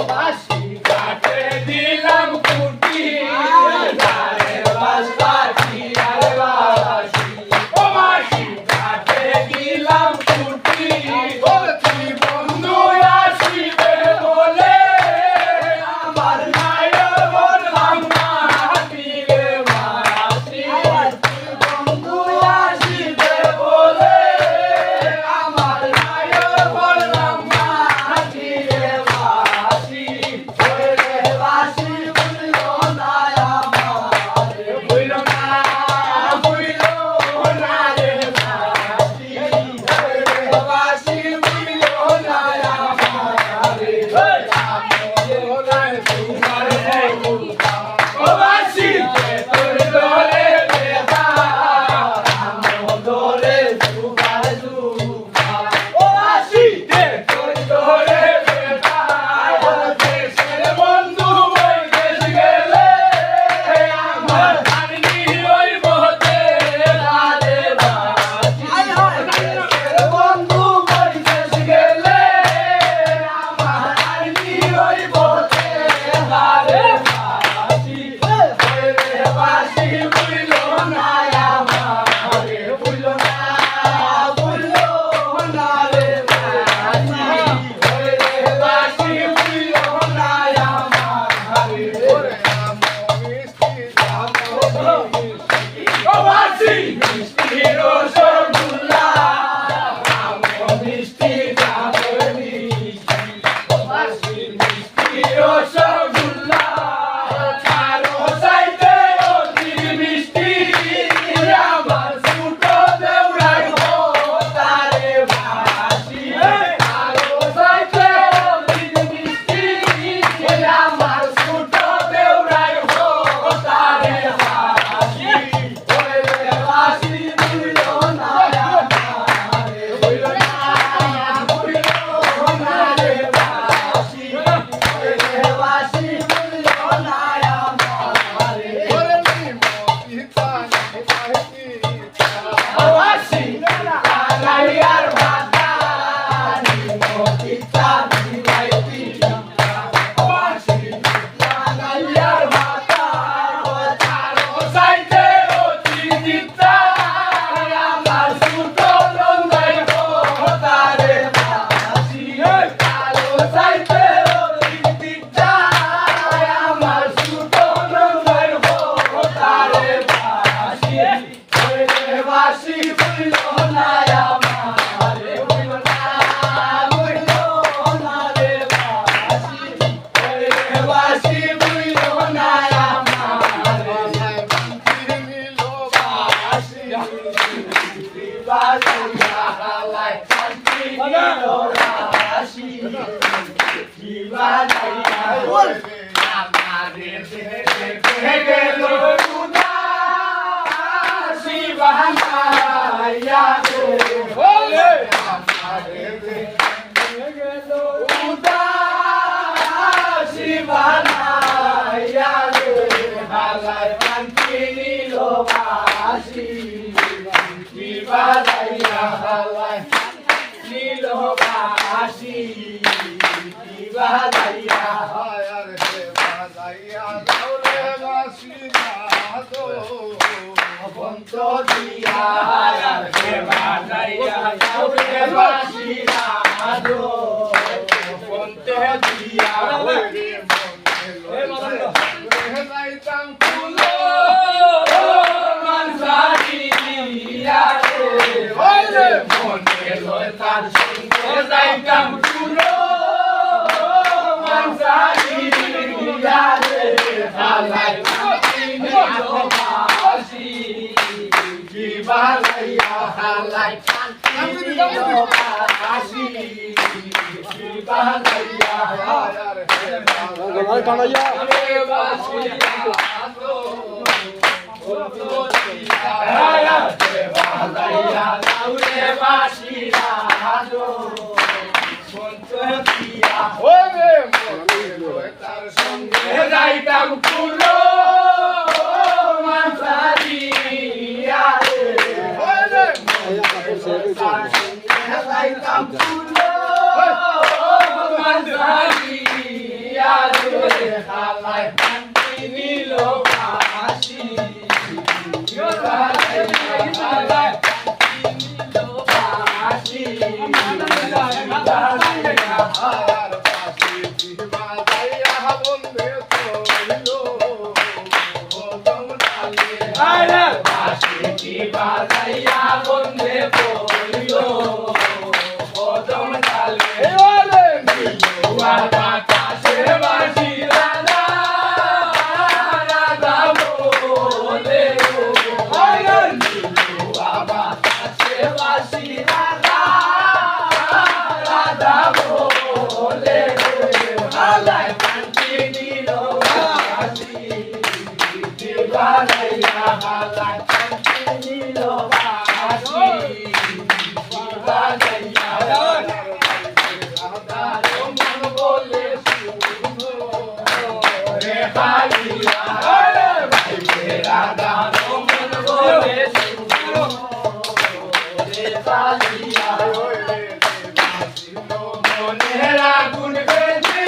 বাসি কাটে দিলাম কুটি ধারে বাস কাটি আর বাসি ও বাসি কাটে দিলাম কুটি বলছি বন্ধু আসিবে বলে আমার নায়ের বললাম মাটিরে মাসি বন্ধু আসিবে বলে আমার নায়ের বললাম মাটিরে মাসি ওরে বাসি বুঝলো না আমারে বুঝলো না রে বাসি ওরে বাসি বুঝলো না আমারে তোমার ও বাসি তোর দোলে বেদা দোলে সুগার সুগা ও বাসি তোর দোলে বেদা দেশের বন্ধু ওই দেশ গেলে আমার হারনি ওই বহতে রাধে বাসি দেশের বন্ধু ওই দেশ গেলে আমার হারনি ওই বহতে রাধে বাসি ওরে বাসি বুঝলো না আমারে বুঝলো না রে বাসি ওরে বাসি বুঝলো না আমারে ওরে ও বাসি মিষ্টি রসগোল্লা মিষ্টি জামনি ও বাসি মিষ্টি রসগোল্লা চারো সাইতে অতি মিষ্টি আমার সুটো দেউড়াই হো তারে বাসি চারো সাইতে অতি মিষ্টি আমার সুটো দেউড়াই হো তারে বাসি ওরে বাসি বুঝলো না আমারে বুঝলো না রে বাসি ওরে বাসি বুঝলো না আমারে ও বাসি কানাইয়ার মাথা নিমকিতা দিবাইতি ও বাসি কানাইয়ার মাথা ও চারো সাইতে অতি দিতা আমার সুটো লঙ্গাই হো তারে বাসি চারো সাইতে অতি দিতা আমার সুটো লঙ্গাই হো তারে বাসি ওরে বাসি বুঝলো না আমারে বুঝলো না রে বাসি ওরে বাসি বুঝলো না আমারে বাসি বাসিয়া হালাই শান্তি দিলো বাসি বাসিয়া আমারে দেখে গেল উদাসী বাহানাইয়া রে বলে আমারে দেখে গেল উদাসী বাহানাইয়া রে হালাই শান্তি নিল বাসি বাজাইয়া হালাই নীল বাসি বাজাইয়া বন্ত দিয়া রে বাজাইয়া রে বাসি রাধো বন্ত দিয়া মানসারি রে মনে লয় তার সঙ্গে যাইতাম চুলো মানসারি রে হালাই বাসি বাজাইয়া হালাই বাসি বাজাইয়া রে বাসি যাইতাম পুলো মানসারি যাইতাম পুলো মানসারি বাজাইয়া হালাই নিল বাসি বাজাইয়া রাধার মন বলে শুনো রে হালিয়া রাধার মন বলে শুনো রে হালিয়া মনের আগুন বেঁধে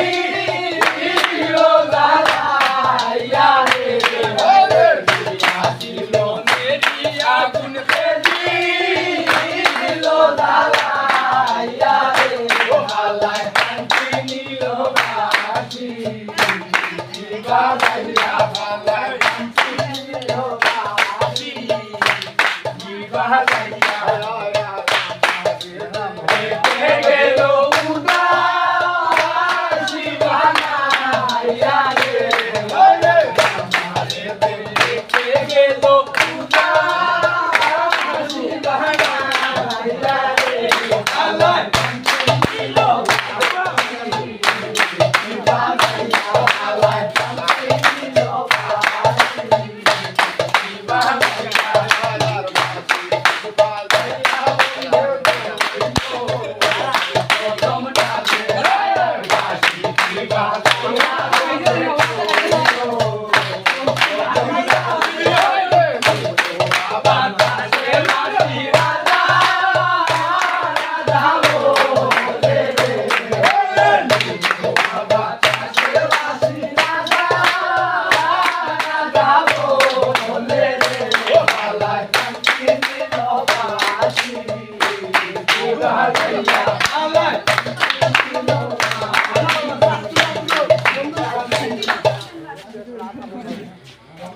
দিল জ্বালাইয়া রে দিল মেরি আগুন বেঁধে দিল জ্বালাইয়া রে হালায় কান্তি নিল বাসি বাজাইয়া হালায় কান্তি নিল বাসি বাজাইয়া গেল উদাসী বানাইয়া রে গেল উদাসী বানাইয়া রে হালায় কান্তি নিল বাজাইয়া হালায় কান্তি নিল বাজাইয়া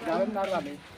Dalam narami.